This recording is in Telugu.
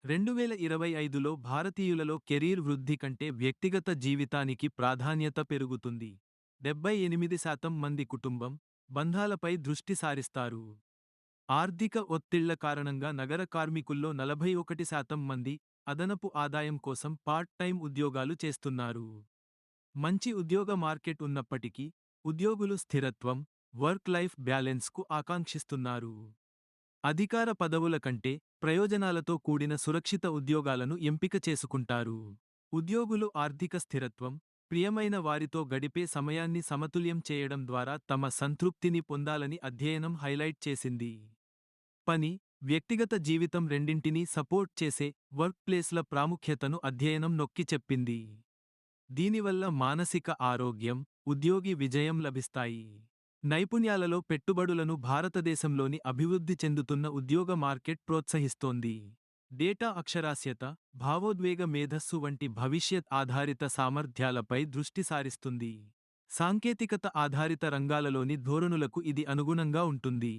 2025లో భారతీయులలో కెరీర్ వృద్ధి కంటే వ్యక్తిగత జీవితానికి ప్రాధాన్యత పెరుగుతుంది. 78% మంది కుటుంబం, బంధాలపై దృష్టి సారిస్తారు. ఆర్థిక ఒత్తిళ్ల కారణంగా నగర కార్మికుల్లో 41% మంది అదనపు ఆదాయం కోసం పార్ట్ టైం ఉద్యోగాలు చేస్తున్నారు. మంచి ఉద్యోగ మార్కెట్ ఉన్నప్పటికీ, ఉద్యోగులు స్థిరత్వం, వర్క్ లైఫ్ బ్యాలెన్స్కు ఆకాంక్షిస్తున్నారు. అధికార పదవుల కంటే ప్రయోజనాలతో కూడిన సురక్షిత ఉద్యోగాలను ఎంపిక చేసుకుంటారు. ఉద్యోగులు ఆర్థిక స్థిరత్వం, ప్రియమైన వారితో గడిపే సమయాన్ని సమతుల్యం చేయడం ద్వారా తమ సంతృప్తిని పొందాలని అధ్యయనం హైలైట్ చేసింది. పని, వ్యక్తిగత జీవితం రెండింటినీ సపోర్ట్ చేసే వర్క్ ప్లేస్ల ప్రాముఖ్యతను అధ్యయనం నొక్కి చెప్పింది. దీనివల్ల మానసిక ఆరోగ్యం, ఉద్యోగి విజయం లభిస్తాయి. నైపుణ్యాలలో పెట్టుబడులను భారతదేశంలోని అభివృద్ధి చెందుతున్న ఉద్యోగ మార్కెట్ ప్రోత్సహిస్తోంది. డేటా అక్షరాస్యత, భావోద్వేగ మేధస్సు వంటి భవిష్యత్ ఆధారిత సామర్థ్యాలపై దృష్టి సారిస్తుంది. సాంకేతికత ఆధారిత రంగాలలోని ధోరణులకు ఇది అనుగుణంగా ఉంటుంది.